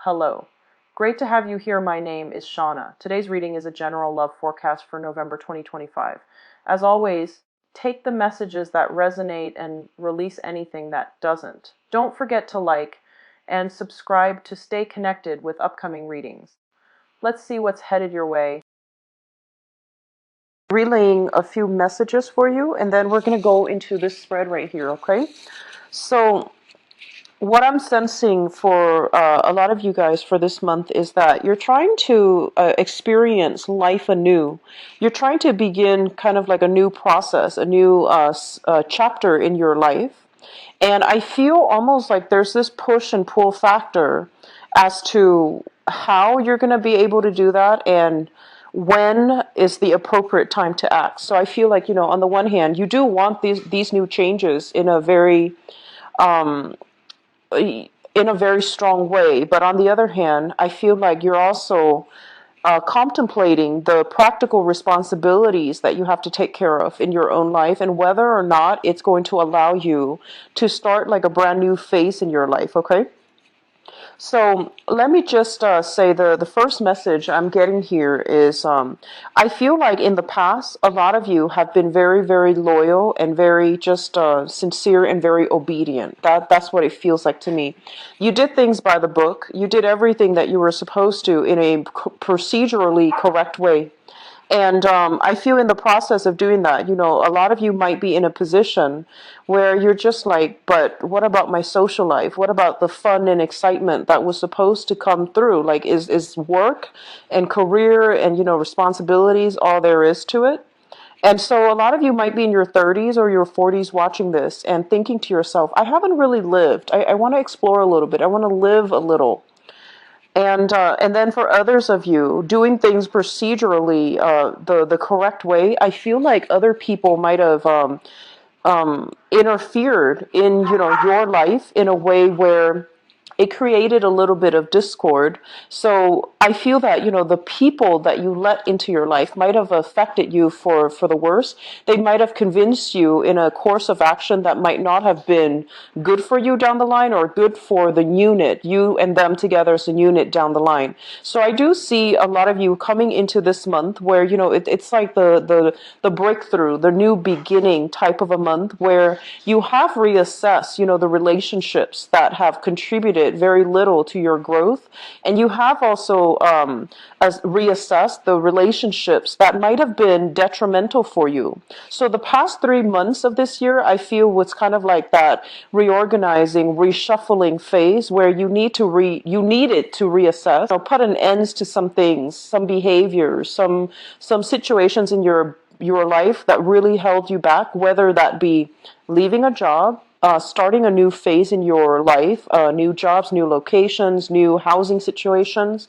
Hello. Great to have you here. My name is Shauna. Today's reading is a general love forecast for November 2025. As always, take the messages that resonate and release anything that doesn't. Don't forget to like and subscribe to stay connected with upcoming readings. Let's see what's headed your way. Relaying a few messages for you, and then we're going to go into this spread right here, okay? So what I'm sensing for a lot of you guys for this month is that you're trying to experience life anew. You're trying to begin kind of like a new process, a new chapter in your life. And I feel almost like there's this push and pull factor as to how you're going to be able to do that and when is the appropriate time to act. So I feel like, on the one hand, you do want these new changes in a very strong way. But on the other hand, I feel like you're also contemplating the practical responsibilities that you have to take care of in your own life and whether or not it's going to allow you to start like a brand new phase in your life, okay? So let me just say the first message I'm getting here is I feel like in the past, a lot of you have been very, very loyal and very just sincere and very obedient. That's what it feels like to me. You did things by the book. You did everything that you were supposed to in a procedurally correct way. And I feel in the process of doing that, a lot of you might be in a position where you're just like, but what about my social life? What about the fun and excitement that was supposed to come through? Like, is work and career and, responsibilities all there is to it? And so a lot of you might be in your 30s or your 40s watching this and thinking to yourself, I haven't really lived. I want to explore a little bit. I want to live a little. And then for others of you, doing things procedurally the correct way, I feel like other people might have interfered in your life in a way where it created a little bit of discord. So I feel that, the people that you let into your life might have affected you for the worse. They might have convinced you in a course of action that might not have been good for you down the line or good for the unit, you and them together as a unit down the line. So I do see a lot of you coming into this month where, it's like the breakthrough, the new beginning type of a month where you have reassessed, the relationships that have contributed very little to your growth. And you have also reassessed the relationships that might have been detrimental for you. So the past 3 months of this year, I feel was kind of like that reorganizing, reshuffling phase where you needed to reassess, put an end to some things, some behaviors, some situations in your life that really held you back, whether that be leaving a job, starting a new phase in your life, new jobs, new locations, new housing situations,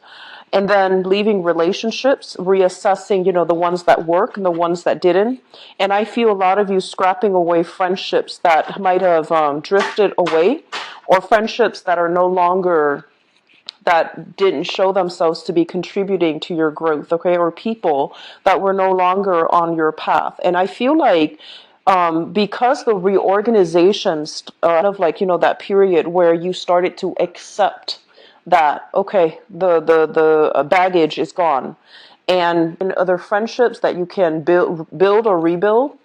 and then leaving relationships, reassessing, the ones that work and the ones that didn't. And I feel a lot of you scrapping away friendships that might have drifted away, or friendships that are no longer that didn't show themselves to be contributing to your growth, okay, or people that were no longer on your path. And I feel like because the reorganizations of like, that period where you started to accept that, okay, the baggage is gone, and other friendships that you can build or rebuild,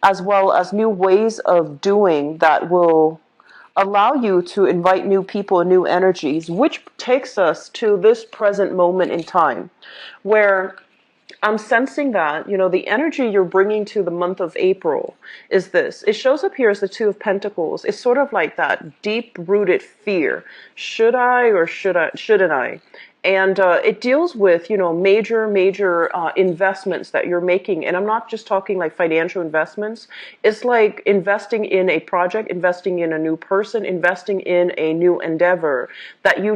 as well as new ways of doing that will allow you to invite new people and new energies, which takes us to this present moment in time where I'm sensing that, the energy you're bringing to the month of April is this. It shows up here as the Two of Pentacles. It's sort of like that deep-rooted fear. Should I or shouldn't I? And it deals with, major investments that you're making. And I'm not just talking like financial investments. It's like investing in a project, investing in a new person, investing in a new endeavor that you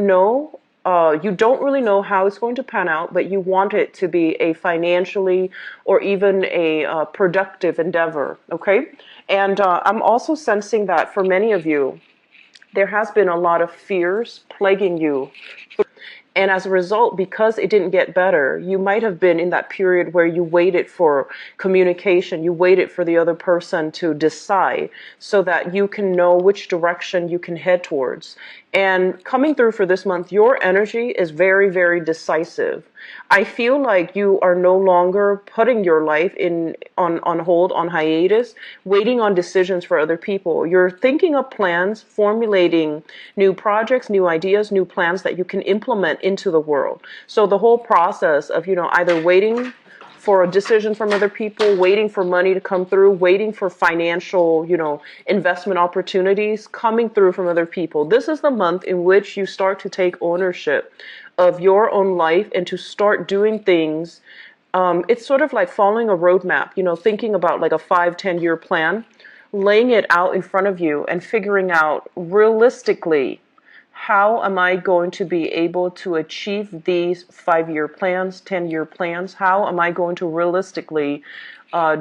don't really know how it's going to pan out, but you want it to be a financially or even a productive endeavor, okay? And I'm also sensing that for many of you, there has been a lot of fears plaguing you. And as a result, because it didn't get better, you might have been in that period where you waited for communication, you waited for the other person to decide so that you can know which direction you can head towards. And coming through for this month, your energy is very, very decisive. I feel like you are no longer putting your life on hold, on hiatus, waiting on decisions for other people. You're thinking of plans, formulating new projects, new ideas, new plans that you can implement into the world. So the whole process of, either waiting for a decision from other people, waiting for money to come through, waiting for financial, investment opportunities coming through from other people. This is the month in which you start to take ownership of your own life and to start doing things. It's sort of like following a roadmap, thinking about like a 5-10 year plan, laying it out in front of you and figuring out realistically, how am I going to be able to achieve these 5-year plans, 10-year plans? How am I going to realistically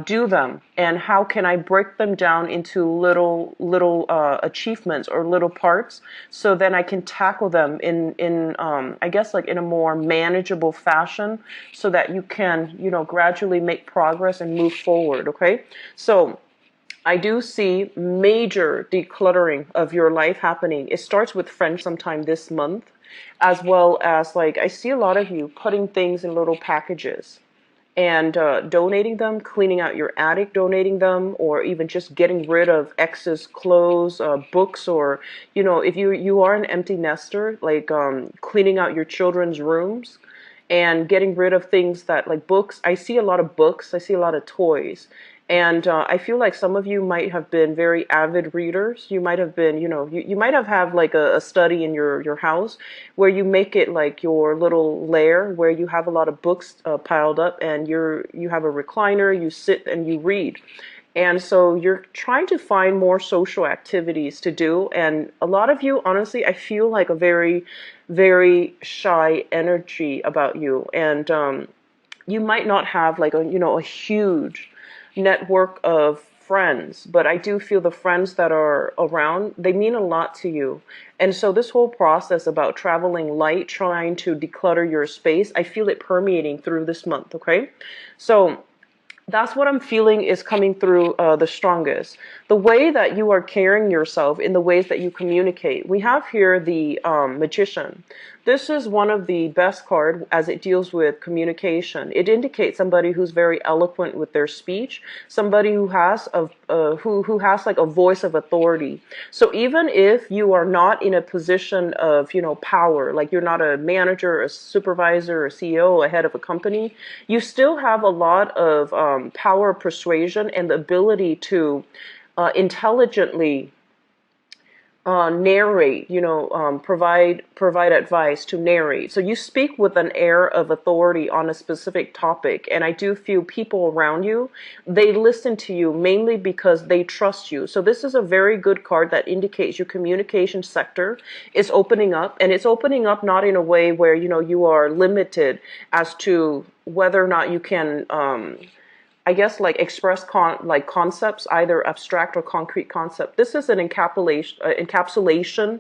do them? And how can I break them down into little achievements or little parts, so then I can tackle them in I guess like in a more manageable fashion, so that you can, gradually make progress and move forward. Okay. So I do see major decluttering of your life happening. It starts with friends sometime this month, as well as like I see a lot of you putting things in little packages and donating them, cleaning out your attic, donating them, or even just getting rid of excess clothes, books, or if you are an empty nester, like cleaning out your children's rooms and getting rid of things that like books. I see a lot of books. I see a lot of toys. And I feel like some of you might have been very avid readers. You might have been, you might have like a study in your house where you make it like your little lair where you have a lot of books piled up, and you have a recliner, you sit and you read. And so you're trying to find more social activities to do. And a lot of you, honestly, I feel like a very, very shy energy about you. And you might not have like a huge network of friends, but I do feel the friends that are around, they mean a lot to you. And so this whole process about traveling light, trying to declutter your space, I feel it permeating through this month. Okay. So that's what I'm feeling is coming through the strongest. The way that you are carrying yourself in the ways that you communicate. We have here the Magician. This is one of the best cards as it deals with communication. It indicates somebody who's very eloquent with their speech, somebody who has who has like a voice of authority. So even if you are not in a position of power, like you're not a manager, a supervisor, a CEO, a head of a company, you still have a lot of power, persuasion, and the ability to intelligently narrate, provide advice, to narrate. So you speak with an air of authority on a specific topic. And I do feel people around you, they listen to you mainly because they trust you. So this is a very good card that indicates your communication sector is opening up, and it's opening up not in a way where, you are limited as to whether or not you can, I guess like express concepts, either abstract or concrete concept. This is an encapsulation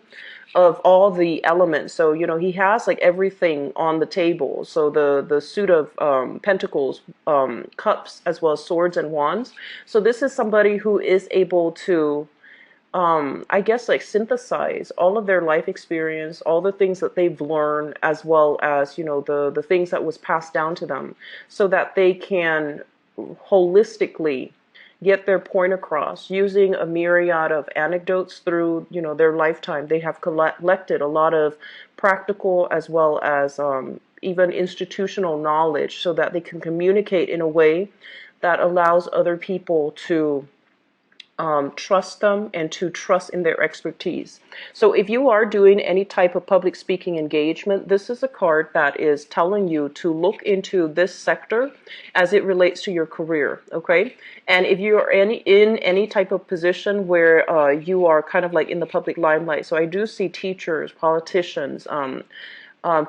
of all the elements. So he has like everything on the table. So the suit of pentacles, cups, as well as swords and wands. So this is somebody who is able to I guess like synthesize all of their life experience, all the things that they've learned, as well as the things that was passed down to them, so that they can holistically get their point across using a myriad of anecdotes through their lifetime. They have collected a lot of practical as well as even institutional knowledge, so that they can communicate in a way that allows other people to trust them and to trust in their expertise. So if you are doing any type of public speaking engagement, this is a card that is telling you to look into this sector as it relates to your career. Okay. And if you are in any type of position where you are kind of like in the public limelight, so I do see teachers, politicians,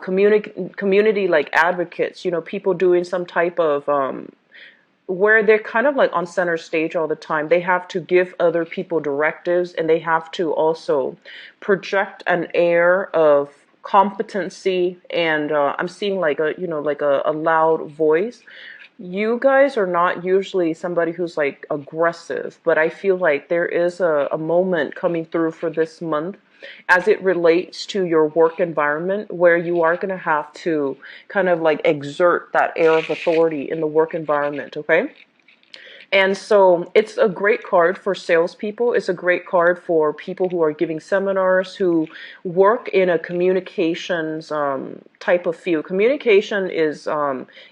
community like advocates, people doing some type of where they're kind of like on center stage all the time. They have to give other people directives, and they have to also project an air of competency, and I'm seeing like a, like a loud voice. You guys are not usually somebody who's like aggressive, but I feel like there is a moment coming through for this month as it relates to your work environment where you are going to have to kind of like exert that air of authority in the work environment, okay? And so it's a great card for salespeople. It's a great card for people who are giving seminars, who work in a communications type of field. Communication is,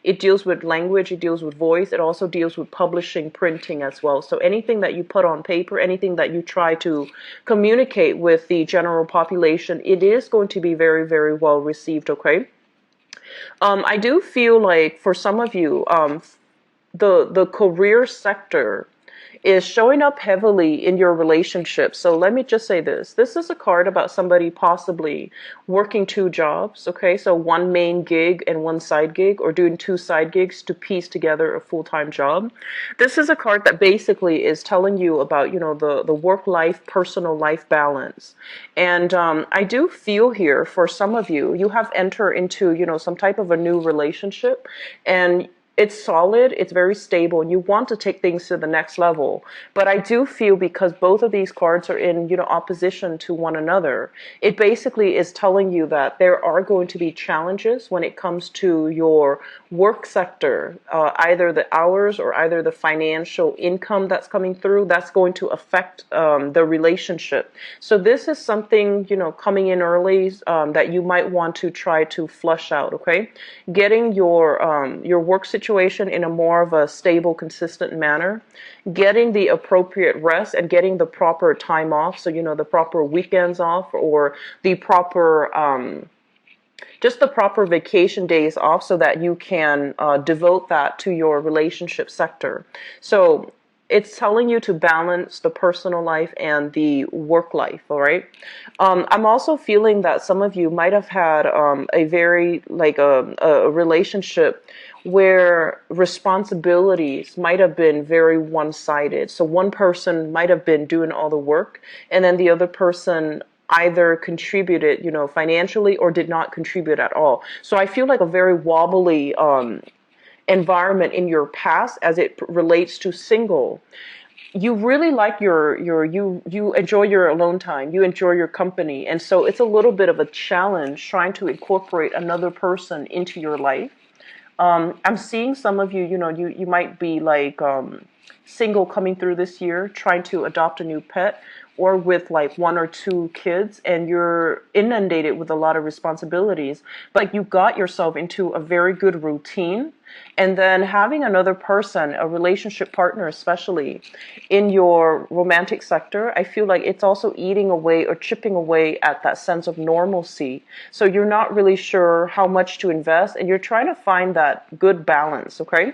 it deals with language, it deals with voice, it also deals with publishing, printing as well. So anything that you put on paper, anything that you try to communicate with the general population, it is going to be very, very well received, okay? I do feel like for some of you, the career sector is showing up heavily in your relationship. So let me just say this. This is a card about somebody possibly working two jobs, okay? So one main gig and one side gig, or doing two side gigs to piece together a full-time job. This is a card that basically is telling you about, the work-life, personal life balance. And I do feel here for some of you, you have entered into, some type of a new relationship, and it's solid, it's very stable, and you want to take things to the next level. But I do feel because both of these cards are in, opposition to one another, it basically is telling you that there are going to be challenges when it comes to your work sector, either the hours or either the financial income that's coming through, that's going to affect the relationship. So this is something, coming in early that you might want to try to flush out, okay? Getting your work situation in a more of a stable, consistent manner, getting the appropriate rest and getting the proper time off, so the proper weekends off, or the proper just the proper vacation days off, so that you can devote that to your relationship sector. So it's telling you to balance the personal life and the work life, all right? I'm also feeling that some of you might have had a very, like a relationship where responsibilities might have been very one-sided. So one person might have been doing all the work, and then the other person either contributed, financially, or did not contribute at all. So I feel like a very wobbly environment in your past as it relates to single. You really like you enjoy your alone time, you enjoy your company, and so it's a little bit of a challenge trying to incorporate another person into your life. I'm seeing some of you, you might be like single coming through this year, trying to adopt a new pet, or with like one or two kids, and you're inundated with a lot of responsibilities, but you got yourself into a very good routine. And then having another person, a relationship partner especially, in your romantic sector, I feel like it's also eating away or chipping away at that sense of normalcy. So you're not really sure how much to invest, and you're trying to find that good balance, okay?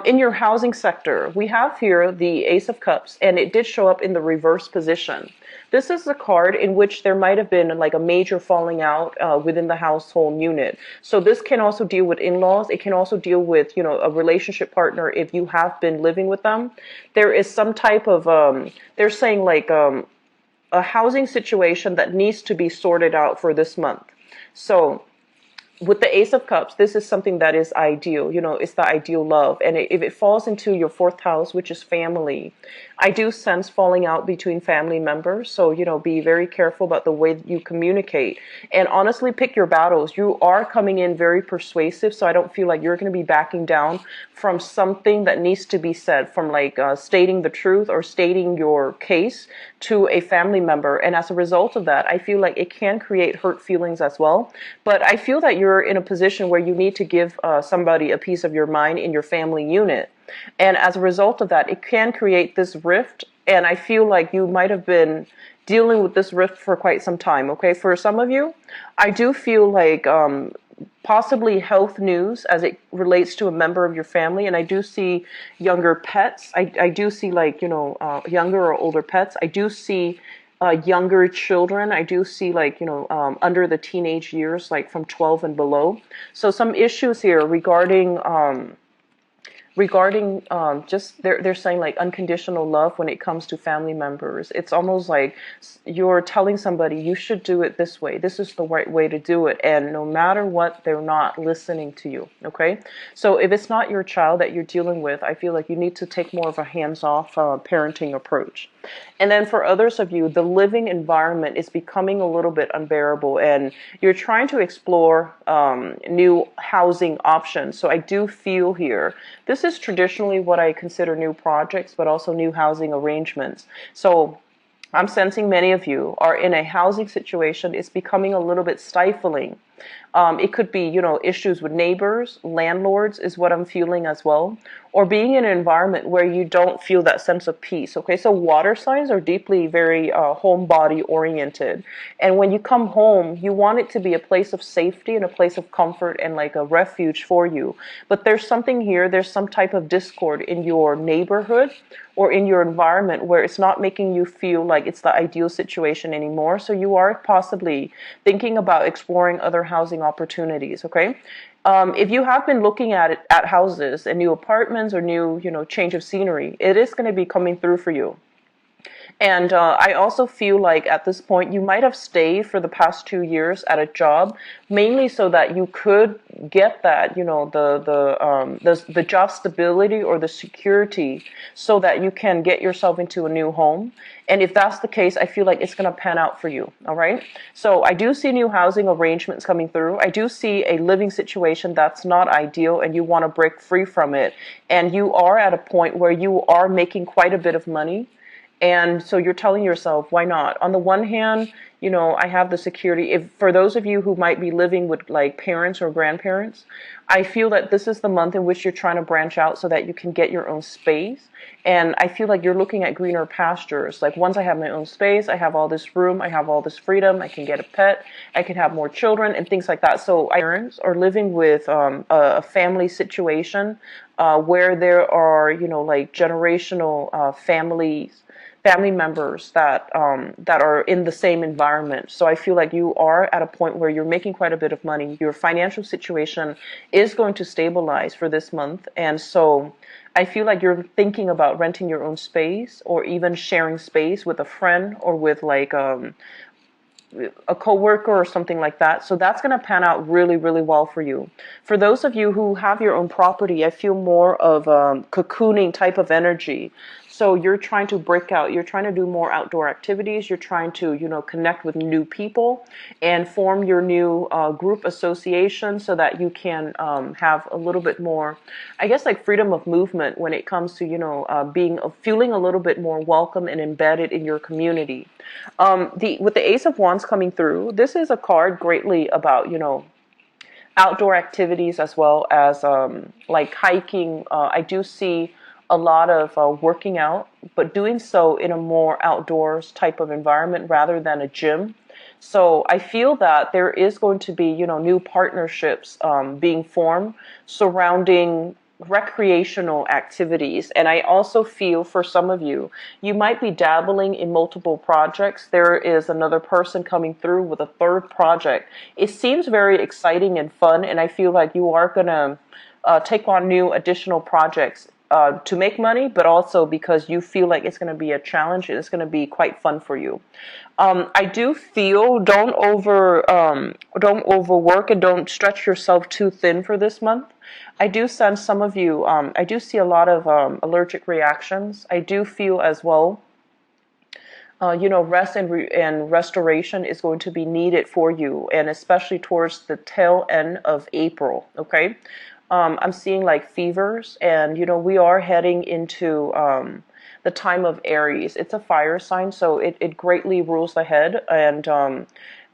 In your housing sector, we have here the Ace of Cups, and it did show up in the reverse position. This is a card in which there might have been like a major falling out within the household unit. So this can also deal with in-laws. It can also deal with, a relationship partner if you have been living with them. There is some type of, they're saying like a housing situation that needs to be sorted out for this month. So with the Ace of Cups, this is something that is ideal. It's the ideal love. And if it falls into your fourth house, which is family, I do sense falling out between family members. So, be very careful about the way that you communicate. And honestly, pick your battles. You are coming in very persuasive, so I don't feel like you're going to be backing down from something that needs to be said, from like stating the truth or stating your case to a family member. And as a result of that, I feel like it can create hurt feelings as well. But I feel that you're in a position where you need to give somebody a piece of your mind in your family unit. And as a result of that, it can create this rift. And I feel like you might have been dealing with this rift for quite some time, okay? For some of you, I do feel like possibly health news as it relates to a member of your family. And I do see younger pets. I do see like, younger or older pets. I do see younger children. I do see like, under the teenage years, like from 12 and below. So some issues here regarding regarding just they're saying like unconditional love when it comes to family members. It's almost like you're telling somebody you should do it this way. This is the right way to do it, and no matter what, they're not listening to you. Okay, so if it's not your child that you're dealing with, I feel like you need to take more of a hands-off parenting approach. And then for others of you, the living environment is becoming a little bit unbearable, and you're trying to explore new housing options. So I do feel here, this is traditionally what I consider new projects, but also new housing arrangements. So I'm sensing many of you are in a housing situation. It's becoming a little bit stifling. It could be, issues with neighbors, landlords is what I'm feeling as well, or being in an environment where you don't feel that sense of peace. Okay, so water signs are deeply very home body oriented. And when you come home, you want it to be a place of safety and a place of comfort and like a refuge for you. But there's something here, there's some type of discord in your neighborhood or in your environment where it's not making you feel like it's the ideal situation anymore. So you are possibly thinking about exploring other housing opportunities. Okay, if you have been looking at houses and new apartments or new change of scenery, it is going to be coming through for you. And I also feel like at this point you might have stayed for the past 2 years at a job, mainly so that you could get that, the job stability or the security, so that you can get yourself into a new home. And if that's the case, I feel like it's going to pan out for you. All right. So I do see new housing arrangements coming through. I do see a living situation that's not ideal, and you want to break free from it. And you are at a point where you are making quite a bit of money. And so you're telling yourself, why not? On the one hand, I have the security. If for those of you who might be living with like parents or grandparents, I feel that this is the month in which you're trying to branch out so that you can get your own space. And I feel like you're looking at greener pastures. Like once I have my own space, I have all this room, I have all this freedom, I can get a pet, I can have more children and things like that. So parents are living with a family situation where there are, like generational family members that are in the same environment. So I feel like you are at a point where you're making quite a bit of money. Your financial situation is going to stabilize for this month. And so I feel like you're thinking about renting your own space or even sharing space with a friend or with like a coworker or something like that. So that's going to pan out really, really well for you. For those of you who have your own property, I feel more of a cocooning type of energy. So you're trying to break out, you're trying to do more outdoor activities, you're trying to, connect with new people and form your new group association so that you can have a little bit more, I guess, like freedom of movement when it comes to, feeling a little bit more welcome and embedded in your community. With the Ace of Wands coming through, this is a card greatly about, outdoor activities as well as like hiking. I do see a lot of working out, but doing so in a more outdoors type of environment rather than a gym. So I feel that there is going to be, new partnerships being formed surrounding recreational activities. And I also feel for some of you, you might be dabbling in multiple projects. There is another person coming through with a third project. It seems very exciting and fun, and I feel like you are going to take on new additional projects to make money, but also because you feel like it's going to be a challenge and it's going to be quite fun for you. I do feel don't overwork and don't stretch yourself too thin for this month. I do sense some of you. I do see a lot of allergic reactions. I do feel as well. Rest and restoration is going to be needed for you, and especially towards the tail end of April. Okay. I'm seeing like fevers, and we are heading into the time of Aries. It's a fire sign, so it greatly rules the head, and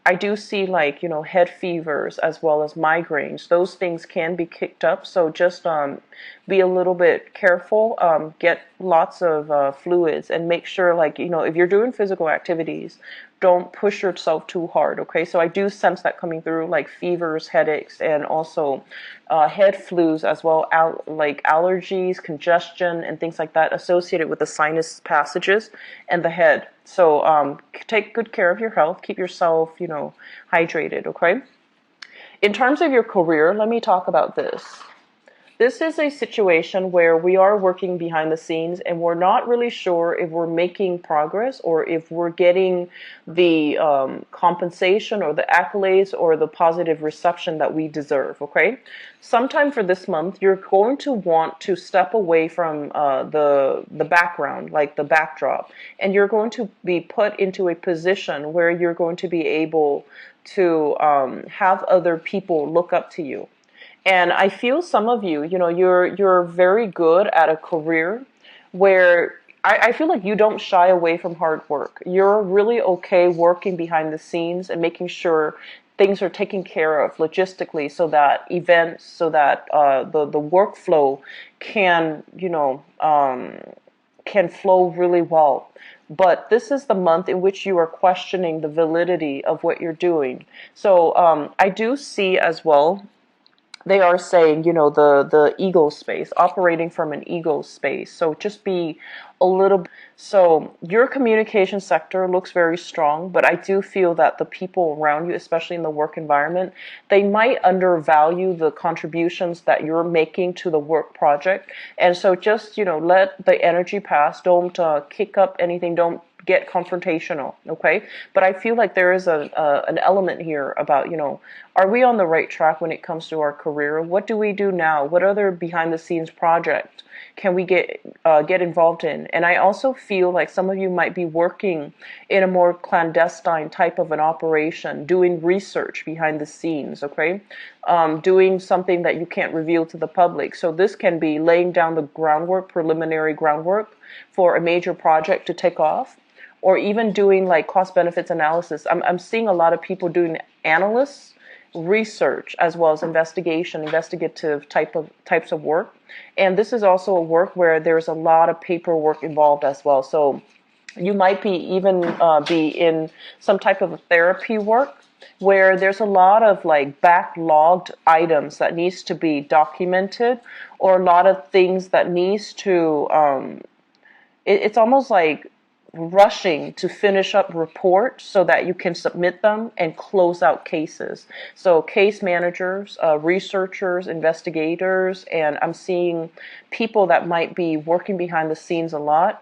I do see like head fevers as well as migraines. Those things can be kicked up, so just be a little bit careful. Get lots of fluids, and make sure like if you're doing physical activities, don't push yourself too hard. Okay, so I do sense that coming through, like fevers, headaches, and also head flus as well, like allergies, congestion, and things like that associated with the sinus passages and the head. So take good care of your health. Keep yourself, hydrated. Okay. In terms of your career, let me talk about this. This is a situation where we are working behind the scenes and we're not really sure if we're making progress or if we're getting the compensation or the accolades or the positive reception that we deserve, okay? Sometime for this month, you're going to want to step away from the background, like the backdrop, and you're going to be put into a position where you're going to be able to have other people look up to you. And I feel some of you, you're very good at a career where I feel like you don't shy away from hard work. You're really okay working behind the scenes and making sure things are taken care of logistically, so that events, so that the workflow can, can flow really well. But this is the month in which you are questioning the validity of what you're doing. So I do see as well, they are saying, the ego space, operating from an ego space. So just be a little. So your communication sector looks very strong, but I do feel that the people around you, especially in the work environment, they might undervalue the contributions that you're making to the work project. And so just, let the energy pass. Don't kick up anything. Don't get confrontational, okay? But I feel like there is an element here about, are we on the right track when it comes to our career? What do we do now? What other behind the scenes project can we get involved in? And I also feel like some of you might be working in a more clandestine type of an operation, doing research behind the scenes, okay? Doing something that you can't reveal to the public. So this can be laying down the groundwork, preliminary groundwork for a major project to take off, or even doing like cost benefits analysis. I'm seeing a lot of people doing analysts, research, as well as investigative types of work. And this is also a work where there's a lot of paperwork involved as well. So you might be even be in some type of therapy work where there's a lot of like backlogged items that needs to be documented, or a lot of things that needs to it's almost like rushing to finish up reports so that you can submit them and close out cases. So case managers, researchers, investigators, and I'm seeing people that might be working behind the scenes a lot,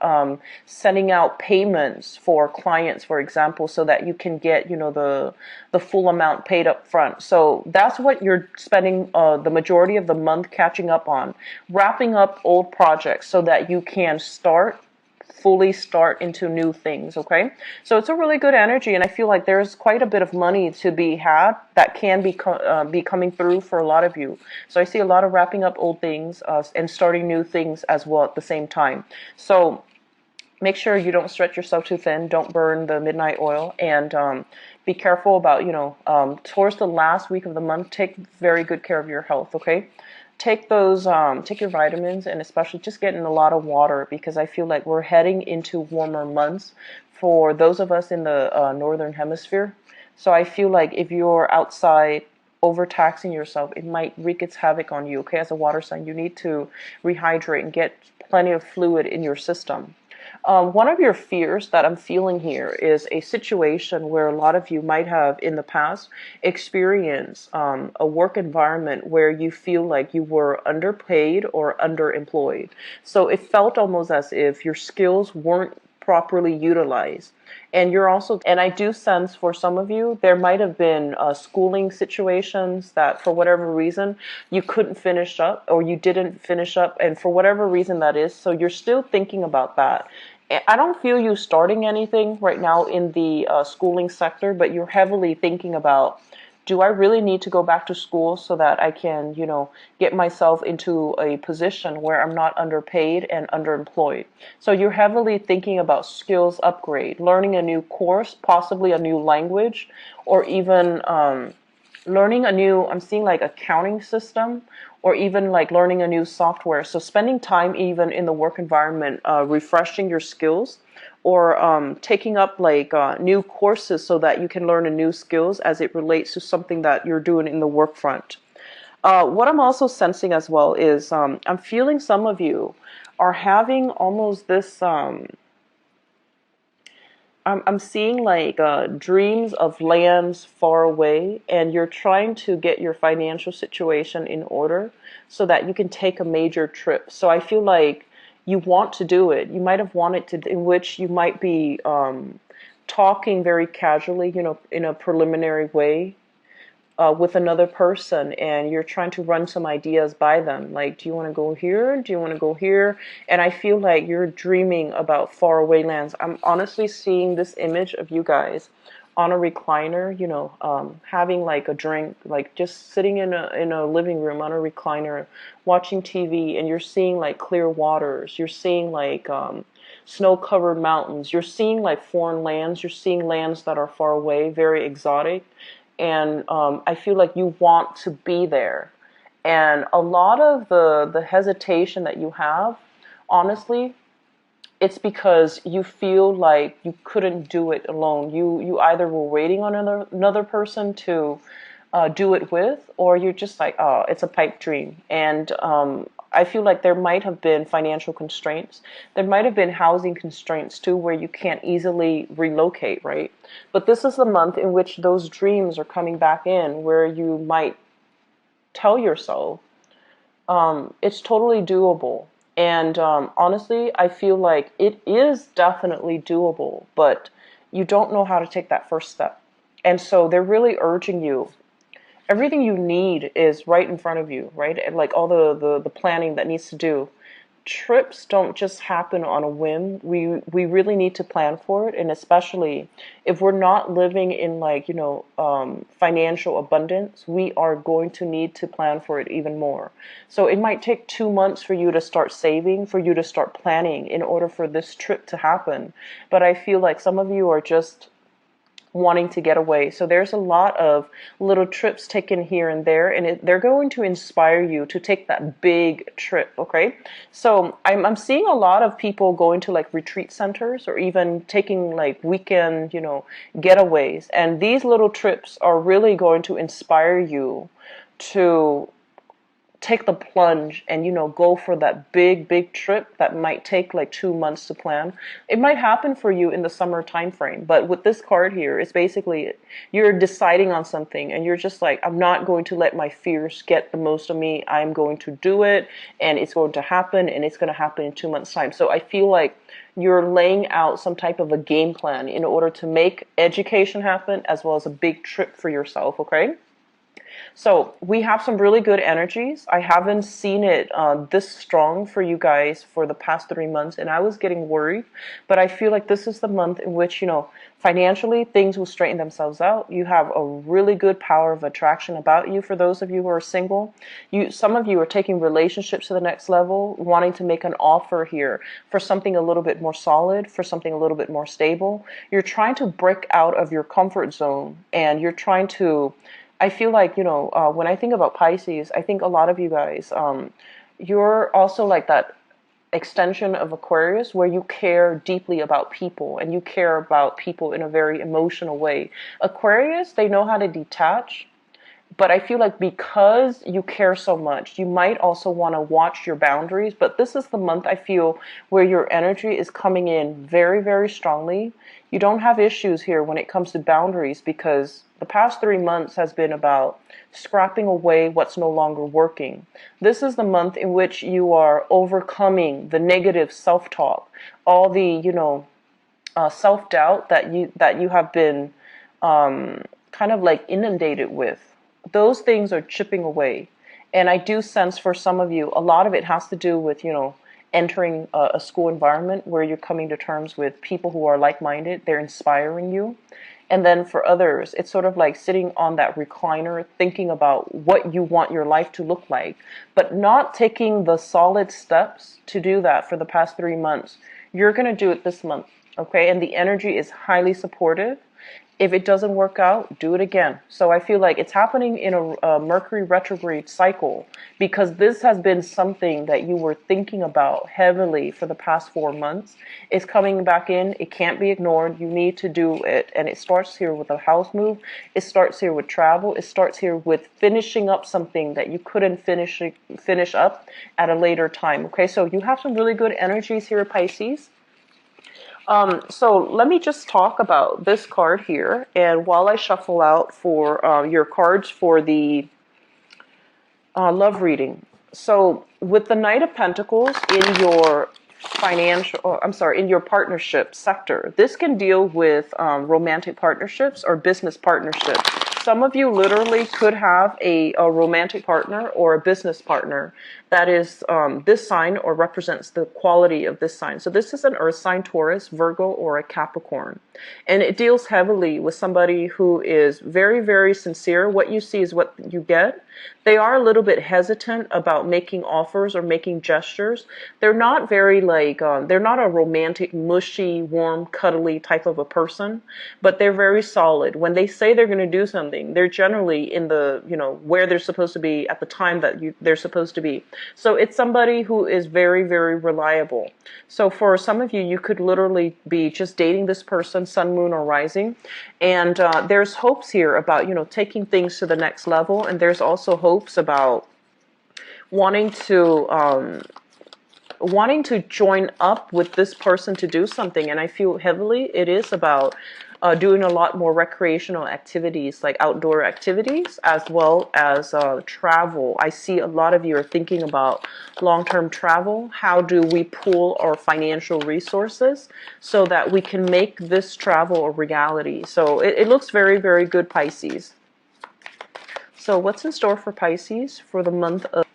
sending out payments for clients, for example, so that you can get, the full amount paid up front. So that's what you're spending the majority of the month catching up on, wrapping up old projects so that you can fully start into new things, okay? So it's a really good energy, and I feel like there's quite a bit of money to be had that can be coming through for a lot of you. So I see a lot of wrapping up old things and starting new things as well at the same time. So make sure you don't stretch yourself too thin. Don't burn the midnight oil, and be careful about, towards the last week of the month, take very good care of your health, okay? Take your vitamins, and especially just get in a lot of water, because I feel like we're heading into warmer months for those of us in the northern hemisphere. So I feel like if you're outside overtaxing yourself, it might wreak its havoc on you, okay? As a water sign, you need to rehydrate and get plenty of fluid in your system. One of your fears that I'm feeling here is a situation where a lot of you might have in the past experienced a work environment where you feel like you were underpaid or underemployed. So it felt almost as if your skills weren't properly utilized. And I do sense for some of you, there might have been schooling situations that for whatever reason you couldn't finish up, or you didn't finish up, and for whatever reason that is, so you're still thinking about that. I don't feel you starting anything right now in the schooling sector, but you're heavily thinking about, do I really need to go back to school so that I can, get myself into a position where I'm not underpaid and underemployed? So you're heavily thinking about skills upgrade, learning a new course, possibly a new language, or even learning a new, I'm seeing like accounting system, or even like learning a new software. So spending time even in the work environment, refreshing your skills, or taking up like new courses so that you can learn a new skills as it relates to something that you're doing in the work front. What I'm also sensing as well is I'm feeling some of you are having almost this I'm seeing like dreams of lands far away, and you're trying to get your financial situation in order so that you can take a major trip. So I feel like you want to do it. You might have wanted to, in which you might be talking very casually, in a preliminary way with another person, and you're trying to run some ideas by them. Like, do you want to go here? Do you want to go here? And I feel like you're dreaming about faraway lands. I'm honestly seeing this image of you guys on a recliner, having like a drink, like just sitting in a living room on a recliner, watching TV, and you're seeing like clear waters. You're seeing like snow-covered mountains. You're seeing like foreign lands. You're seeing lands that are far away, very exotic, and I feel like you want to be there. And a lot of the hesitation that you have, honestly, it's because you feel like you couldn't do it alone. You either were waiting on another person to do it with, or you're just like, oh, it's a pipe dream. And I feel like there might have been financial constraints. There might have been housing constraints too, where you can't easily relocate, right? But this is the month in which those dreams are coming back in, where you might tell yourself, it's totally doable. And honestly, I feel like it is definitely doable, but you don't know how to take that first step. And so they're really urging you. Everything you need is right in front of you, right? And like all the planning that needs to do. Trips don't just happen on a whim. We really need to plan for it, and especially if we're not living in like financial abundance, we are going to need to plan for it even more. So it might take 2 months for you to start saving, for you to start planning in order for this trip to happen. But I feel like some of you are just wanting to get away. So there's a lot of little trips taken here and there, and they're going to inspire you to take that big trip, okay? So I'm seeing a lot of people going to like retreat centers or even taking like weekend, getaways. And these little trips are really going to inspire you to take the plunge and go for that big trip that might take like 2 months to plan. It might happen for you in the summer time frame, but with this card here, it's basically you're deciding on something and you're just like, I'm not going to let my fears get the most of me. I'm going to do it, and it's going to happen, and it's going to happen in 2 months time. So I feel like you're laying out some type of a game plan in order to make education happen as well as a big trip for yourself, okay? So we have some really good energies. I haven't seen it this strong for you guys for the past 3 months, and I was getting worried. But I feel like this is the month in which, financially things will straighten themselves out. You have a really good power of attraction about you. For those of you who are single, some of you are taking relationships to the next level, wanting to make an offer here for something a little bit more solid, for something a little bit more stable. You're trying to break out of your comfort zone, and you're trying to, I feel like, when I think about Pisces, I think a lot of you guys, you're also like that extension of Aquarius where you care deeply about people and you care about people in a very emotional way. Aquarius, they know how to detach. But I feel like because you care so much, you might also want to watch your boundaries. But this is the month, I feel, where your energy is coming in very, very strongly. You don't have issues here when it comes to boundaries, because the past 3 months has been about scrapping away what's no longer working. This is the month in which you are overcoming the negative self-talk, all the, self-doubt that you have been kind of like inundated with. Those things are chipping away. And I do sense for some of you, a lot of it has to do with, entering a school environment where you're coming to terms with people who are like-minded. They're inspiring you. And then for others, it's sort of like sitting on that recliner, thinking about what you want your life to look like, but not taking the solid steps to do that for the past 3 months. You're going to do it this month, okay? And the energy is highly supportive. If it doesn't work out, do it again. So I feel like it's happening in a Mercury retrograde cycle, because this has been something that you were thinking about heavily for the past 4 months. It's coming back in. It can't be ignored. You need to do it. And it starts here with a house move. It starts here with travel. It starts here with finishing up something that you couldn't finish up at a later time. Okay, so you have some really good energies here, Pisces. So let me just talk about this card here, and while I shuffle out for your cards for the love reading. So with the Knight of Pentacles in your in your partnership sector, this can deal with romantic partnerships or business partnerships. Some of you literally could have a romantic partner or a business partner that is this sign or represents the quality of this sign. So this is an earth sign, Taurus, Virgo, or a Capricorn. And it deals heavily with somebody who is very, very sincere. What you see is what you get. They are a little bit hesitant about making offers or making gestures. They're not very they're not a romantic, mushy, warm, cuddly type of a person, but they're very solid. When they say they're going to do something, they're generally in the, where they're supposed to be at the time that they're supposed to be. So it's somebody who is very, very reliable. So for some of you, you could literally be just dating this person, sun, moon, or rising. And there's hopes here about, taking things to the next level. And there's also hopes about wanting to join up with this person to do something. And I feel heavily it is about doing a lot more recreational activities, like outdoor activities, as well as travel. I see a lot of you are thinking about long-term travel. How do we pool our financial resources so that we can make this travel a reality? So it looks very, very good, Pisces. So what's in store for Pisces for the month of...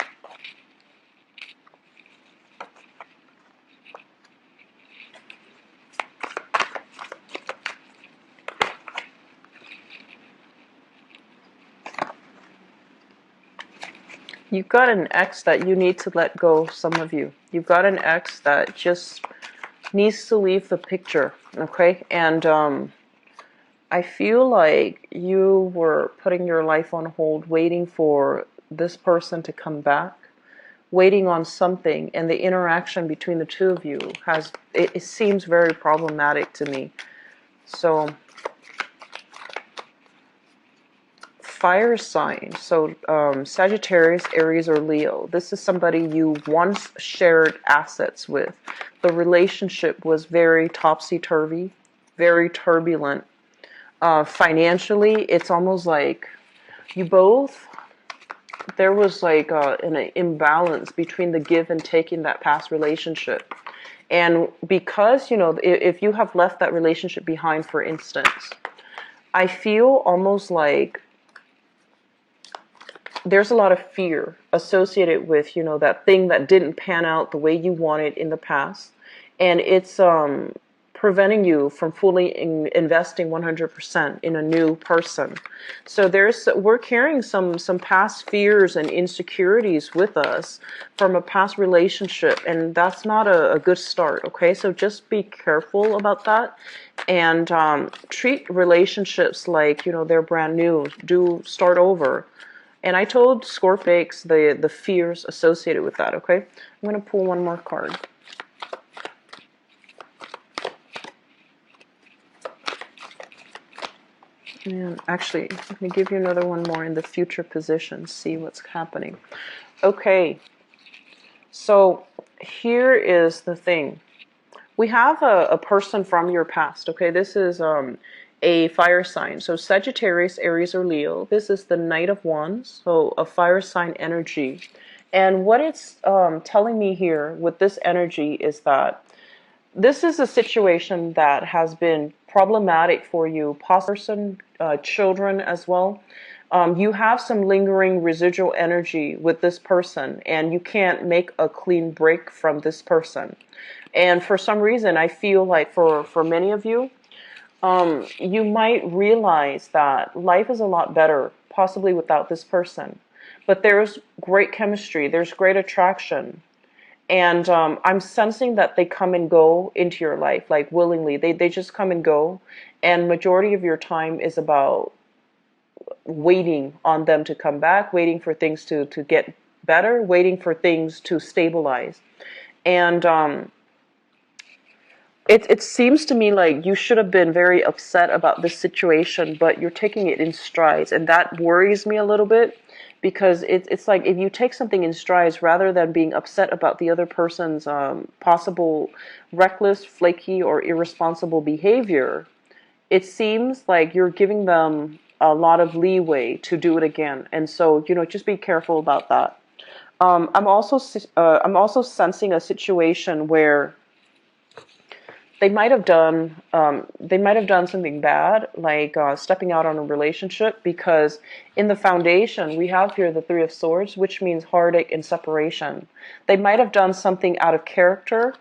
You've got an ex that you need to let go, some of you. You've got an ex that just needs to leave the picture, okay? And I feel like you were putting your life on hold, waiting for this person to come back, waiting on something, and the interaction between the two of you it seems very problematic to me. So... fire sign, so Sagittarius, Aries, or Leo. This is somebody you once shared assets with. The relationship was very topsy-turvy, very turbulent. Financially, it's almost like you both, there was like an imbalance between the give and take in that past relationship. And because, if you have left that relationship behind, for instance, I feel almost like there's a lot of fear associated with, that thing that didn't pan out the way you wanted in the past. And it's preventing you from fully investing 100% in a new person. So we're carrying some past fears and insecurities with us from a past relationship. And that's not a good start, okay? So just be careful about that. And treat relationships like, they're brand new. Do start over. And I told Scorpix the fears associated with that, okay? I'm going to pull one more card. And actually, let me give you another one more in the future position, see what's happening. Okay, so here is the thing. We have a person from your past, okay? This is a fire sign. So Sagittarius, Aries, or Leo. This is the Knight of Wands, so a fire sign energy. And what it's telling me here with this energy is that this is a situation that has been problematic for you, possibly children as well. You have some lingering residual energy with this person, and you can't make a clean break from this person. And for some reason, I feel like for many of you, you might realize that life is a lot better, possibly without this person. But there's great chemistry, there's great attraction. And I'm sensing that they come and go into your life, like willingly. They just come and go. And majority of your time is about waiting on them to come back, waiting for things to get better, waiting for things to stabilize. And it seems to me like you should have been very upset about this situation, but you're taking it in strides. And that worries me a little bit, because it's like if you take something in strides rather than being upset about the other person's possible reckless, flaky, or irresponsible behavior, it seems like you're giving them a lot of leeway to do it again. And so, just be careful about that. I'm also sensing a situation where they might have done something bad, like stepping out on a relationship, because in the foundation we have here the Three of Swords, which means heartache and separation. They might have done something out of character.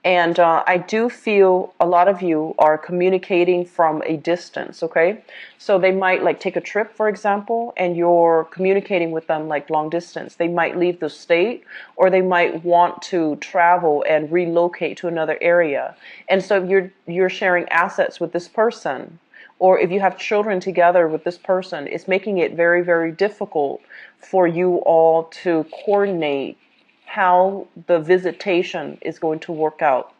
And I do feel a lot of you are communicating from a distance, okay? So they might like take a trip, for example, and you're communicating with them like long distance. They might leave the state, or they might want to travel and relocate to another area. And so you're sharing assets with this person, or if you have children together with this person, it's making it very, very difficult for you all to coordinate how the visitation is going to work out.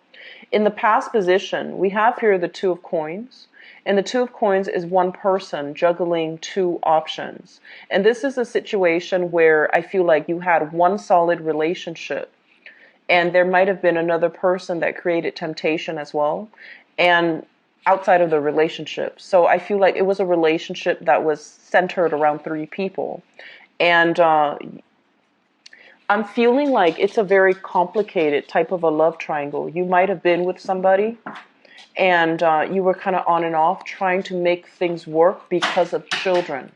In the past position, we have here the Two of Coins, and the Two of Coins is one person juggling two options. And this is a situation where I feel like you had one solid relationship, and there might have been another person that created temptation as well, and outside of the relationship. So I feel like it was a relationship that was centered around three people. And I'm feeling like it's a very complicated type of a love triangle. You might have been with somebody and you were kind of on and off trying to make things work because of children.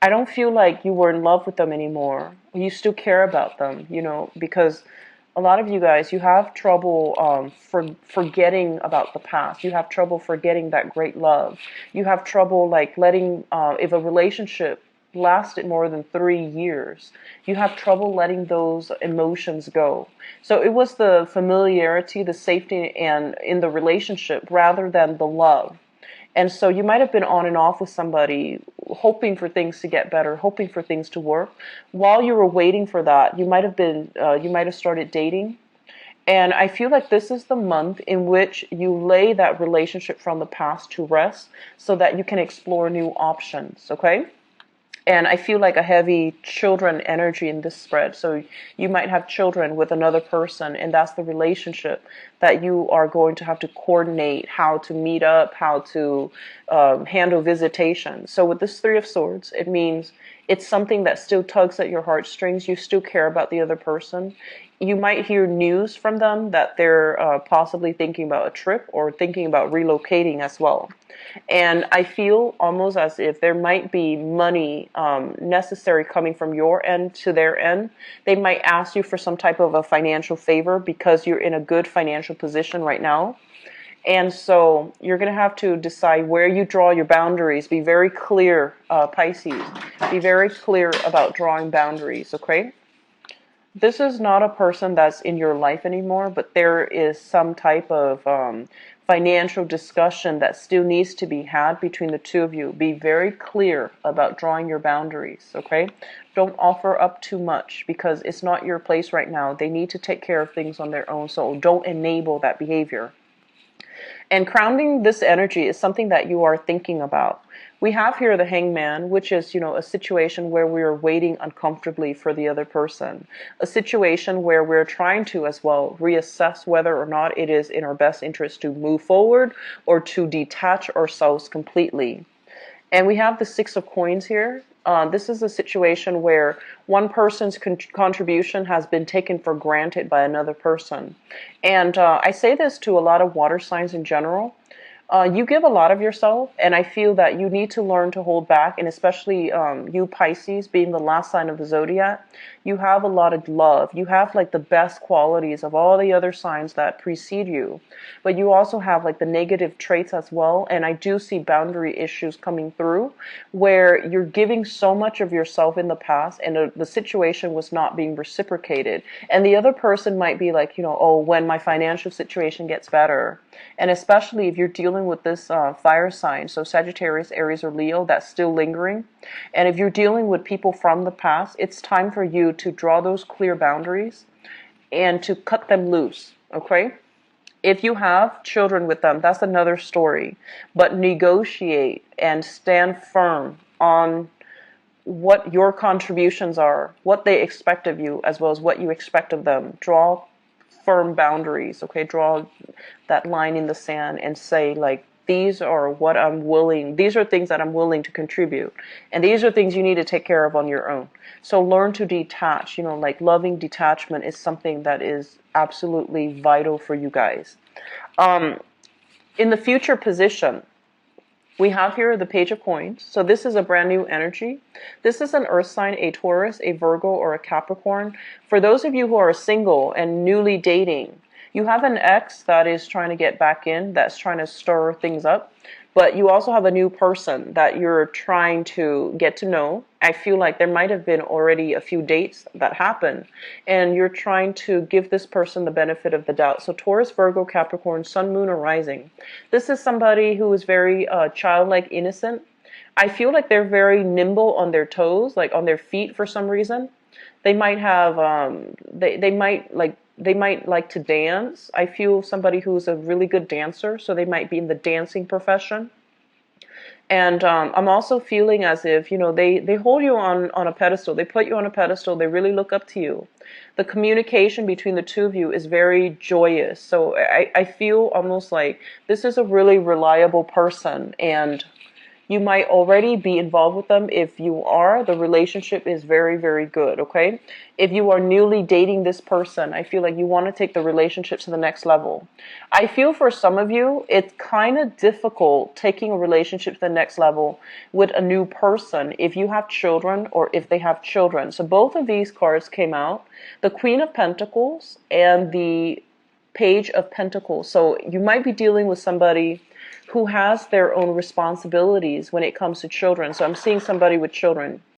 I don't feel like you were in love with them anymore. You still care about them, because a lot of you guys, you have trouble forgetting about the past. You have trouble forgetting that great love. You have trouble like letting, if a relationship lasted more than 3 years, you have trouble letting those emotions go. So it was the familiarity, the safety, and in the relationship rather than the love. And so you might have been on and off with somebody, hoping for things to get better, hoping for things to work. While you were waiting for that, you might have started dating. And I feel like this is the month in which you lay that relationship from the past to rest so that you can explore new options, okay? And I feel like a heavy children energy in this spread. So you might have children with another person, and that's the relationship that you are going to have to coordinate how to meet up, how to handle visitation. So with this Three of Swords, it means it's something that still tugs at your heartstrings. You still care about the other person. You might hear news from them that they're possibly thinking about a trip or thinking about relocating as well. And I feel almost as if there might be money necessary coming from your end to their end. They might ask you for some type of a financial favor because you're in a good financial position right now. And so you're going to have to decide where you draw your boundaries. Be very clear, Pisces. Be very clear about drawing boundaries, okay? This is not a person that's in your life anymore, but there is some type of financial discussion that still needs to be had between the two of you. Be very clear about drawing your boundaries, okay? Don't offer up too much because it's not your place right now. They need to take care of things on their own, so don't enable that behavior. And grounding this energy is something that you are thinking about. We have here the Hangman, which is, a situation where we are waiting uncomfortably for the other person. A situation where we're trying to, as well, reassess whether or not it is in our best interest to move forward or to detach ourselves completely. And we have the Six of Coins here. This is a situation where one person's contribution has been taken for granted by another person. And I say this to a lot of water signs in general. You give a lot of yourself, and I feel that you need to learn to hold back, and especially you Pisces, being the last sign of the zodiac, you have a lot of love. You have like the best qualities of all the other signs that precede you, but you also have like the negative traits as well, and I do see boundary issues coming through where you're giving so much of yourself in the past, and the situation was not being reciprocated, and the other person might be like, oh, when my financial situation gets better. And especially if you're dealing with this fire sign, so Sagittarius, Aries, or Leo, that's still lingering. And if you're dealing with people from the past, it's time for you to draw those clear boundaries and to cut them loose, okay? If you have children with them, that's another story. But negotiate and stand firm on what your contributions are, what they expect of you, as well as what you expect of them. Draw firm boundaries, okay? Draw that line in the sand and say, like, these are what I'm willing, these are things that I'm willing to contribute. And these are things you need to take care of on your own. So learn to detach, like loving detachment is something that is absolutely vital for you guys. In the future position, we have here the Page of Coins. So this is a brand new energy. This is an earth sign, a Taurus, a Virgo, or a Capricorn. For those of you who are single and newly dating, you have an ex that is trying to get back in, that's trying to stir things up. But you also have a new person that you're trying to get to know. I feel like there might have been already a few dates that happened, and you're trying to give this person the benefit of the doubt. So Taurus, Virgo, Capricorn, Sun, Moon, or Rising. This is somebody who is very childlike, innocent. I feel like they're very nimble on their toes, like on their feet for some reason. They might have, they might like to dance. I feel somebody who's a really good dancer, so they might be in the dancing profession. And I'm also feeling as if, they hold you on a pedestal. They put you on a pedestal. They really look up to you. The communication between the two of you is very joyous. So I feel almost like this is a really reliable person, and you might already be involved with them. If you are, the relationship is very, very good, okay? If you are newly dating this person, I feel like you want to take the relationship to the next level. I feel for some of you, it's kind of difficult taking a relationship to the next level with a new person if you have children or if they have children. So both of these cards came out, the Queen of Pentacles and the Page of Pentacles. So you might be dealing with somebody who has their own responsibilities when it comes to children. So I'm seeing somebody with children.